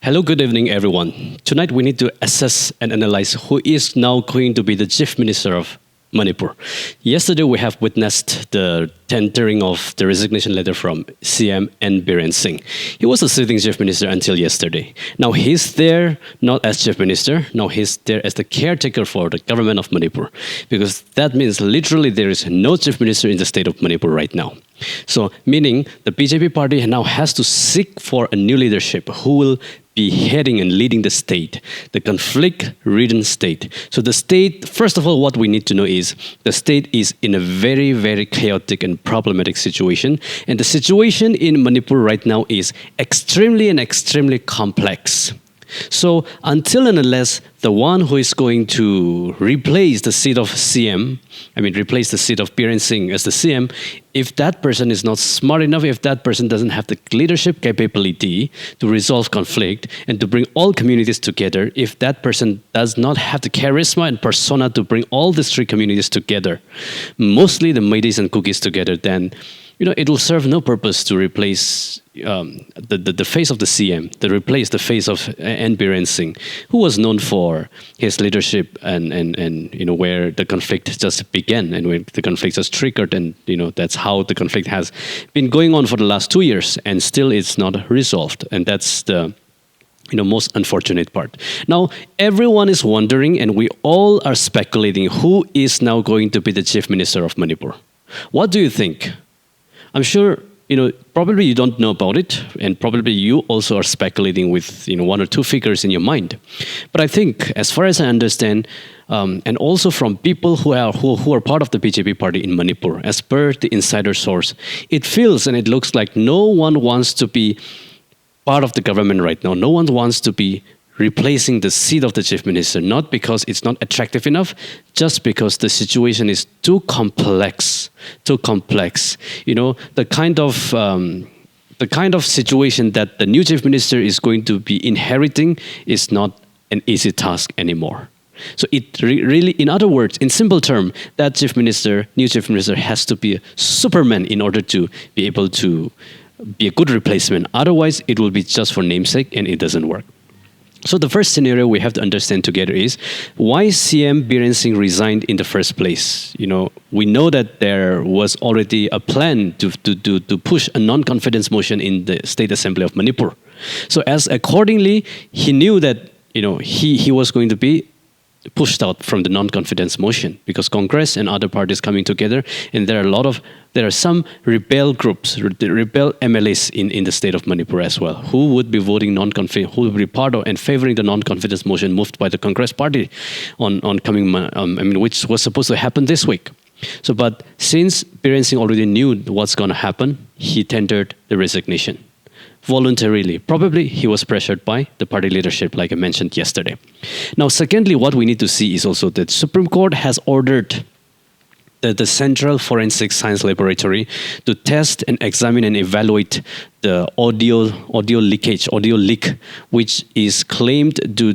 Hello, good evening, everyone. Tonight we need to assess and analyze who is now going to be the Chief Minister of Manipur. Yesterday we have witnessed the tendering of the resignation letter from CM N. Biren Singh. He was the sitting Chief Minister until yesterday. Now he's there not as Chief Minister, now he's there as the caretaker for the government of Manipur. Because that means literally there is no Chief Minister in the state of Manipur right now. So, meaning the BJP party now has to seek for a new leadership who will be heading and leading the state, the conflict-ridden state. So the state, first of all, what we need to know is the state is in a very, very chaotic and problematic situation. And the situation in Manipur right now is extremely complex. So until and unless the one who is going to replace the seat of CM, replace the seat of Biren Singh as the CM, if that person is not smart enough, if that person doesn't have the leadership capability to resolve conflict and to bring all communities together, if that person does not have the charisma and persona to bring all these three communities together, mostly the Meiteis and Kukis together, then it will serve no purpose to replace the face of the CM, to replace the face of N. Biren Singh, who was known for his leadership and where the conflict just began and where the conflict just triggered, and that's how the conflict has been going on for the last 2 years, and still it's not resolved, and that's the most unfortunate part. Now, everyone is wondering, and we all are speculating, who is now going to be the Chief Minister of Manipur. What do you think? I'm sure, probably you don't know about it, and probably you also are speculating with, one or two figures in your mind. But I think, as far as I understand, and also from people who are part of the BJP party in Manipur, as per the insider source, it feels and it looks like no one wants to be part of the government right now. No one wants to be replacing the seat of the chief minister, not because it's not attractive enough, just because the situation is too complex. The kind of situation that the new chief minister is going to be inheriting is not an easy task anymore. So it really, in other words, in simple term, that new chief minister has to be a Superman in order to be able to be a good replacement. Otherwise, it will be just for namesake and it doesn't work. So the first scenario we have to understand together is why CM Biren Singh resigned in the first place. We know that there was already a plan to push a non-confidence motion in the State Assembly of Manipur. So as accordingly, he knew that he was going to be pushed out from the non-confidence motion because Congress and other parties coming together, and there are some rebel groups, rebel MLAs in the state of Manipur as well, who would be voting non-confidence, who would be part of and favoring the non-confidence motion moved by the Congress party on coming, which was supposed to happen this week. So, but since Biren Singh already knew what's going to happen, he tendered the resignation voluntarily. Probably he was pressured by the party leadership, like I mentioned yesterday. Now, secondly, what we need to see is also that Supreme Court has ordered the Central Forensic Science Laboratory to test and examine and evaluate the audio leak, which is claimed to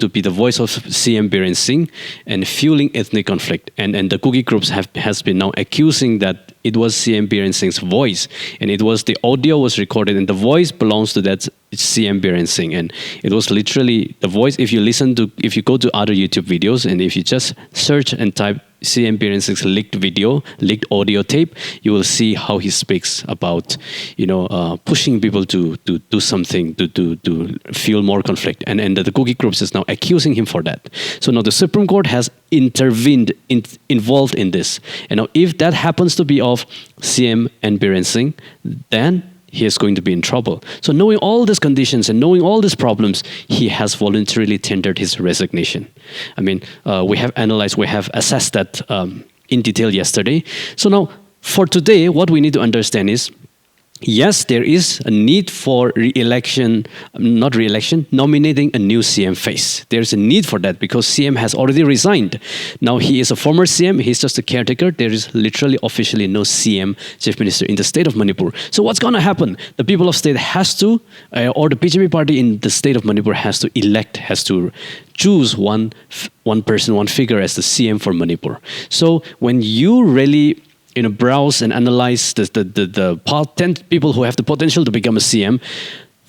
be the voice of CM Biren Singh and fueling ethnic conflict. And the Kuki groups has been now accusing that it was CM Biren Singh's voice, and the audio was recorded, and the voice belongs to that CM Biren Singh, and it was literally the voice. If you go to other YouTube videos, and if you just search and type CM Biren Singh's leaked audio tape, you will see how he speaks about, pushing people to do something to fuel more conflict, and the Kuki groups is now accusing him for that. So now the Supreme Court has intervened, involved in this, and now if that happens to be of CM and Biren Singh, then he is going to be in trouble. So knowing all these conditions and knowing all these problems, he has voluntarily tendered his resignation. We have analyzed, we have assessed that in detail yesterday. So now, for today, what we need to understand is, yes, there is a need for nominating a new CM face. There's a need for that because CM has already resigned. Now he is a former CM, he's just a caretaker. There is literally officially no CM, Chief Minister, in the state of Manipur. So what's going to happen? The people of state has to, or the BJP party in the state of Manipur has to choose one person, one figure as the CM for Manipur. So when you really browse and analyze the 10 people who have the potential to become a CM,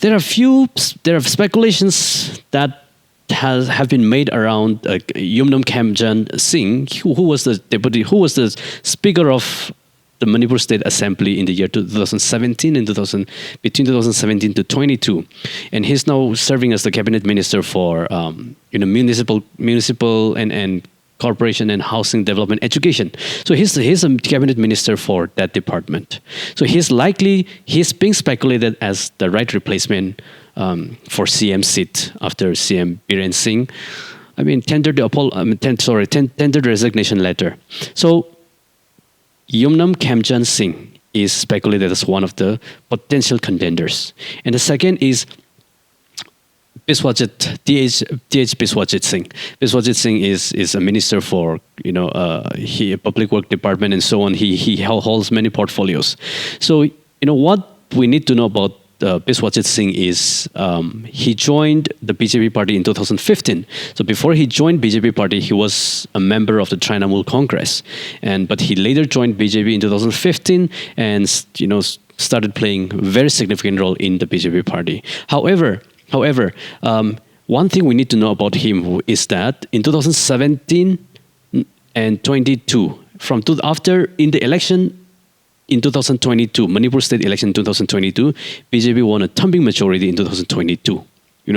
there are speculations that have been made around Yumnam Khamjan Singh, who was the deputy, who was the speaker of the Manipur State Assembly in the year 2017 and between 2017 to 22, and he's now serving as the cabinet minister for municipal and corporation and housing development education. So he's a cabinet minister for that department. So he's being speculated as the right replacement for CM seat after CM Biren Singh, tendered the resignation letter. So Yumnam Khamjan Singh is speculated as one of the potential contenders. And the second is Biswajit, DH Biswajit Singh. Biswajit Singh is a minister for public work department and so on. He holds many portfolios. So what we need to know about Biswajit Singh is he joined the BJP party in 2015. So before he joined BJP party, he was a member of the Trinamool Congress, but he later joined BJP in 2015 and started playing a very significant role in the BJP party. However, one thing we need to know about him is that in 2017 and 22, after in the election in 2022, Manipur state election in 2022, BJP won a thumping majority in 2022.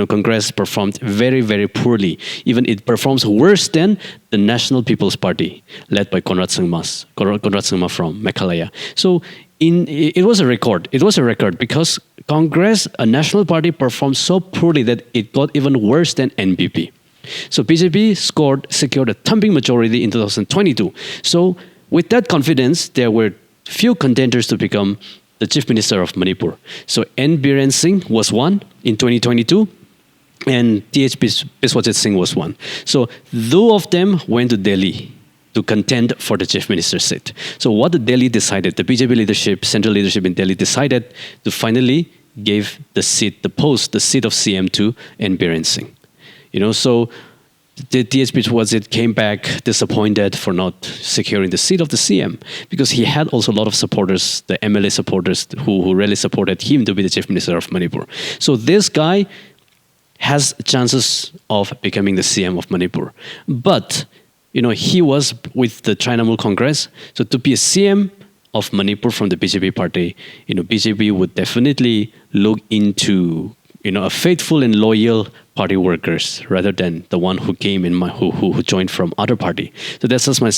Congress performed very, very poorly. Even it performs worse than the National People's Party, led by Conrad Sangma from Meghalaya. So it was a record. It was a record because Congress, a national party, performed so poorly that it got even worse than NPP. So BJP secured a thumping majority in 2022. So with that confidence, there were few contenders to become the chief minister of Manipur. So N. Biren Singh was one in 2022, and T.H. Biswajit Singh was one. So two of them went to Delhi to contend for the chief minister seat. So what the BJP leadership, central leadership in Delhi decided to finally give the seat of CM to N. Biren Singh. So the T.H. Biswajit came back disappointed for not securing the seat of the CM because he had also a lot of supporters, the MLA supporters who really supported him to be the chief minister of Manipur. So this guy has chances of becoming the CM of Manipur. But, he was with the Trinamool Congress. So to be a CM of Manipur from the BJP party, BJP would definitely look into a faithful and loyal party workers rather than the one who came in who joined from other party. So that's just my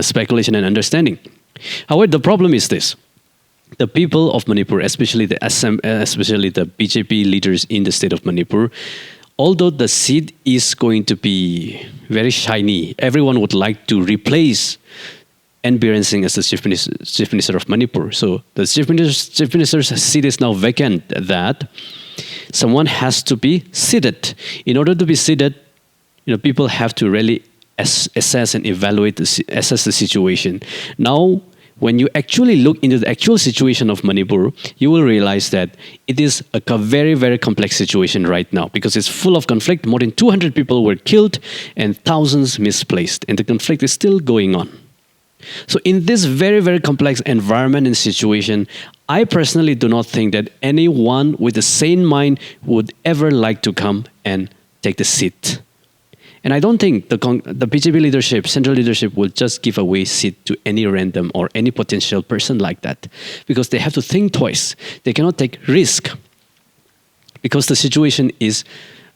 speculation and understanding. However, the problem is this: the people of Manipur, especially the BJP leaders in the state of Manipur, although the seat is going to be very shiny, everyone would like to replace N. Biren Singh as the chief minister of Manipur. So the chief minister's seat is now vacant. That someone has to be seated. In order to be seated, people have to really assess and assess the situation. Now, when you actually look into the actual situation of Manipur, you will realize that it is a very, very complex situation right now because it's full of conflict. More than 200 people were killed and thousands misplaced, and the conflict is still going on. So in this very, very complex environment and situation, I personally do not think that anyone with a sane mind would ever like to come and take the seat. And I don't think the BJP leadership, central leadership, will just give away seat to any random or any potential person like that, because they have to think twice. They cannot take risk because the situation is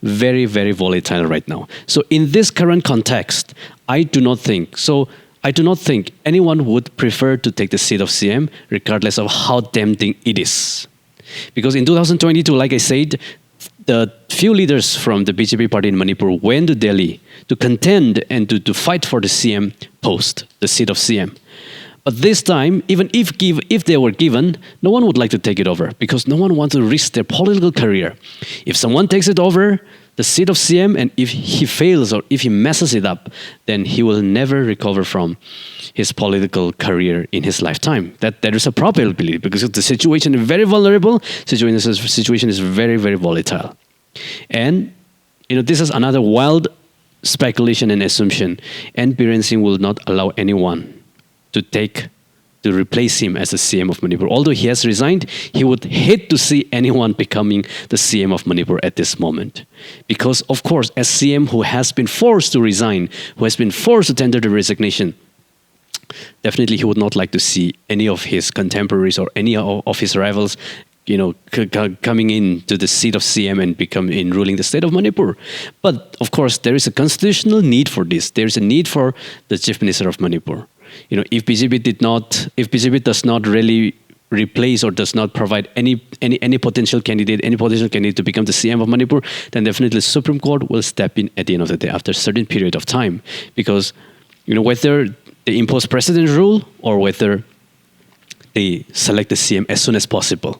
very, very volatile right now. So in this current context, I do not think anyone would prefer to take the seat of CM regardless of how tempting it is. Because in 2022, like I said, the few leaders from the BJP party in Manipur went to Delhi to contend and to fight for the CM post, the seat of CM. But this time, even if they were given, no one would like to take it over because no one wants to risk their political career. If someone takes it over, the seat of CM, and if he fails or if he messes it up, then he will never recover from his political career in his lifetime. That there is a probability because the situation is very vulnerable. Situation is very, very volatile. And this is another wild speculation and assumption. And Biren Singh will not allow anyone to take to replace him as the CM of Manipur. Although he has resigned, he would hate to see anyone becoming the CM of Manipur at this moment. Because, of course, as CM who has been forced to resign, who has been forced to tender the resignation, definitely he would not like to see any of his contemporaries or any of his rivals coming in to the seat of CM and ruling the state of Manipur. But of course, there is a constitutional need for this. There is a need for the chief minister of Manipur. If BJP does not really replace or does not provide any potential candidate to become the CM of Manipur, then definitely the Supreme Court will step in at the end of the day after a certain period of time, because whether they impose precedent rule or whether they select the CM as soon as possible.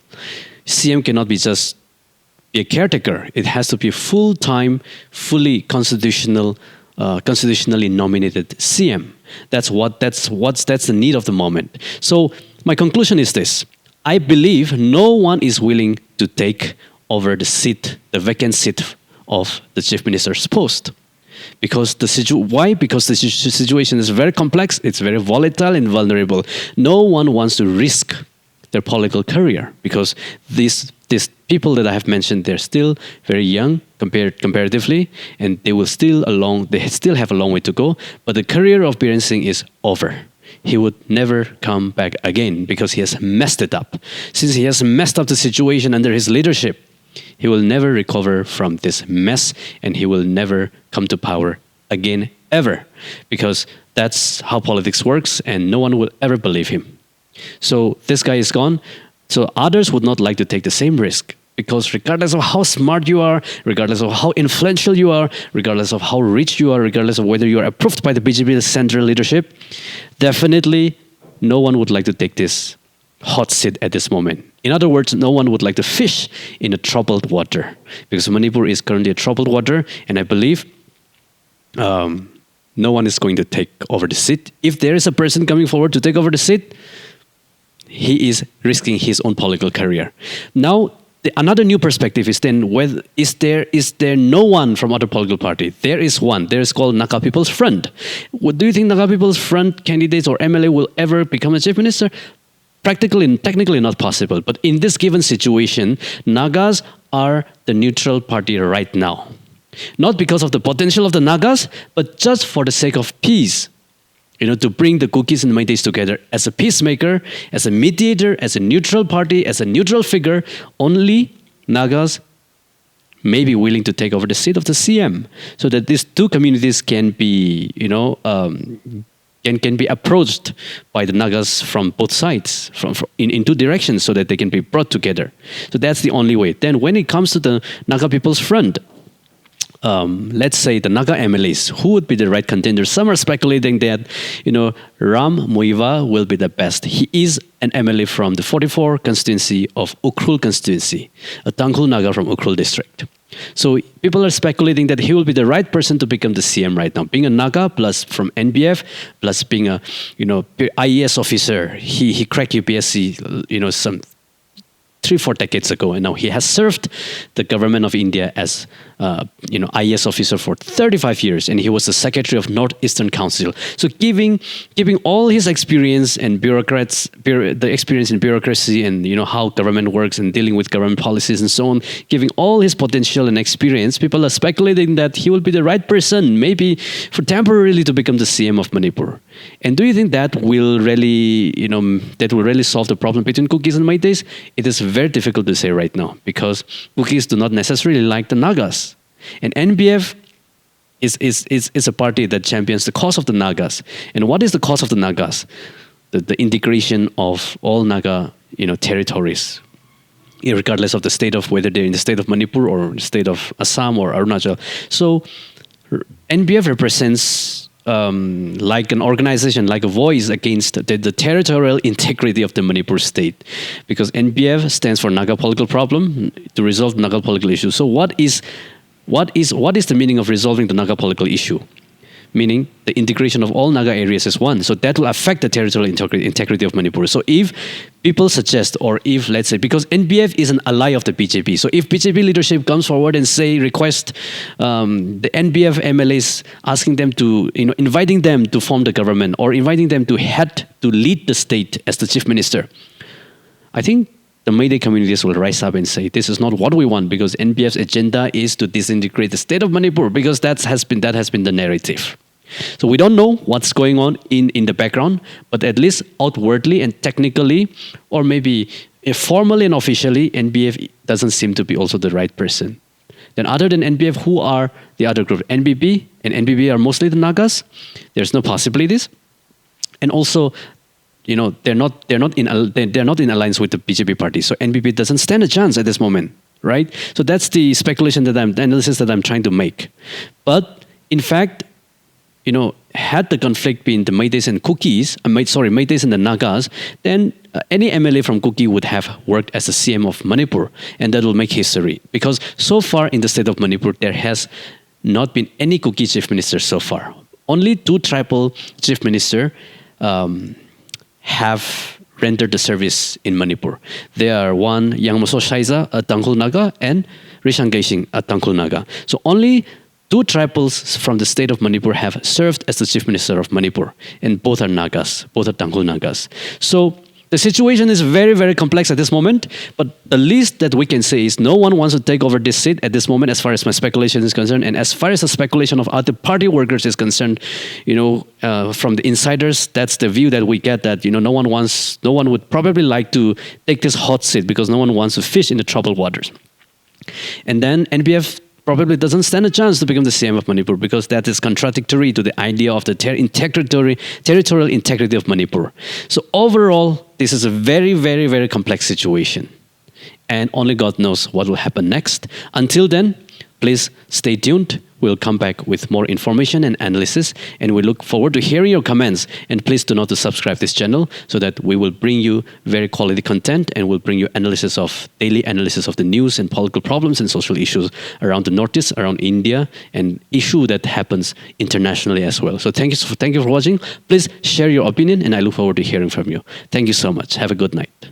CM cannot be just a caretaker. It has to be a full-time, fully constitutionally nominated CM. That's the need of the moment. So my conclusion is this: I believe no one is willing to take over the vacant seat of the chief minister's post. Because why? Because the situation is very complex, it's very volatile and vulnerable. No one wants to risk their political career, because these people that I have mentioned, they're still very young comparatively, and they still have a long way to go. But the career of Biren Singh is over. He would never come back again because he has messed it up. Since he has messed up the situation under his leadership, he will never recover from this mess, and he will never come to power again, ever. Because that's how politics works, and no one will ever believe him. So this guy is gone. So others would not like to take the same risk, because regardless of how smart you are, regardless of how influential you are, regardless of how rich you are, regardless of whether you are approved by the BJP central leadership, definitely no one would like to take this hot seat at this moment. In other words, no one would like to fish in a troubled water, because Manipur is currently a troubled water, and I believe no one is going to take over the seat. If there is a person coming forward to take over the seat, he is risking his own political career. Now, another new perspective is then, is there no one from other political party? There is one. There is called Naga People's Front. Do you think Naga People's Front candidates or MLA will ever become a chief minister? Technically not possible. But in this given situation, Nagas are the neutral party right now. Not because of the potential of the Nagas, but just for the sake of peace. To bring the Kukis and Meiteis together as a peacemaker, as a mediator, as a neutral party, as a neutral figure. Only Nagas may be willing to take over the seat of the CM, so that these two communities can be, can be approached by the Nagas from both sides, in two directions, so that they can be brought together. So that's the only way. Then when it comes to the Naga People's Front, let's say the Naga MLAs, who would be the right contender? Some are speculating that, Ram Muiva will be the best. He is an MLA from the 44 constituency of Ukhrul constituency, a Tangkhul Naga from Ukhrul district. So people are speculating that he will be the right person to become the CM right now. Being a Naga, plus from NBF, plus being a, IAS officer. He cracked UPSC, some 3-4 decades ago, and now he has served the government of India as IAS officer for 35 years, and he was the secretary of Northeastern Council. So giving all his experience and the experience in bureaucracy and how government works and dealing with government policies and so on, giving all his potential and experience, people are speculating that he will be the right person, maybe for temporarily, to become the CM of Manipur. And do you think that will really, solve the problem between Kukis and Meiteis? It is very difficult to say right now, because Kukis do not necessarily like the Nagas. And NBF is a party that champions the cause of the Nagas. And what is the cause of the Nagas? The integration of all Naga territories, regardless of the state of, whether they're in the state of Manipur or the state of Assam or Arunachal. So NBF represents like an organization, like a voice against the territorial integrity of the Manipur state, because NBF stands for Naga political problem, to resolve Naga political issue. So what is the meaning of resolving the Naga political issue? meaning the integration of all Naga areas is one. So that will affect the territorial integrity of Manipur. So if people suggest, or if, let's say, because NBF is an ally of the BJP, so if BJP leadership comes forward and request the NBF MLAs, asking them to, inviting them to form the government, or inviting them to lead the state as the chief minister, I think the Mayday communities will rise up and say, this is not what we want, because NBF's agenda is to disintegrate the state of Manipur, because that has been the narrative. So we don't know what's going on in the background, but at least outwardly and technically, or maybe formally and officially, NBF doesn't seem to be also the right person. Then other than NBF, who are the other group? NBB, and NBB are mostly the Nagas. There's no possibilities. And also, they're not in alliance with the BJP party. So NBP doesn't stand a chance at this moment, right? So that's the speculation the analysis that I'm trying to make. But in fact, had the conflict been the Maydays and Maydays and the Nagas, then any MLA from Kuki would have worked as the CM of Manipur, and that will make history. Because so far in the state of Manipur, there has not been any Kuki chief minister so far. Only 2 tribal chief minister have rendered the service in Manipur. They are one Yangmaso Shaiza, a Tangkhul Naga, and Rishan Gaishing, a Tangkhul Naga. So only 2 tribals from the state of Manipur have served as the chief minister of Manipur, and both are Nagas, both are Tangkhul Nagas. So the situation is very, very complex at this moment, but the least that we can say is no one wants to take over this seat at this moment, as far as my speculation is concerned, and as far as the speculation of other party workers is concerned, from the insiders, that's the view that we get, that no one would probably like to take this hot seat, because no one wants to fish in the troubled waters. And then NBF probably doesn't stand a chance to become the CM of Manipur, because that is contradictory to the idea of the territorial integrity of Manipur. So overall, this is a very, very, very complex situation. And only God knows what will happen next. Until then, please stay tuned. We'll come back with more information and analysis, and we look forward to hearing your comments. And please do not to subscribe this channel, so that we will bring you very quality content, and we'll bring you daily analysis of the news and political problems and social issues around the Northeast, around India, and issue that happens internationally as well. So thank you for watching. Please share your opinion, and I look forward to hearing from you. Thank you so much. Have a good night.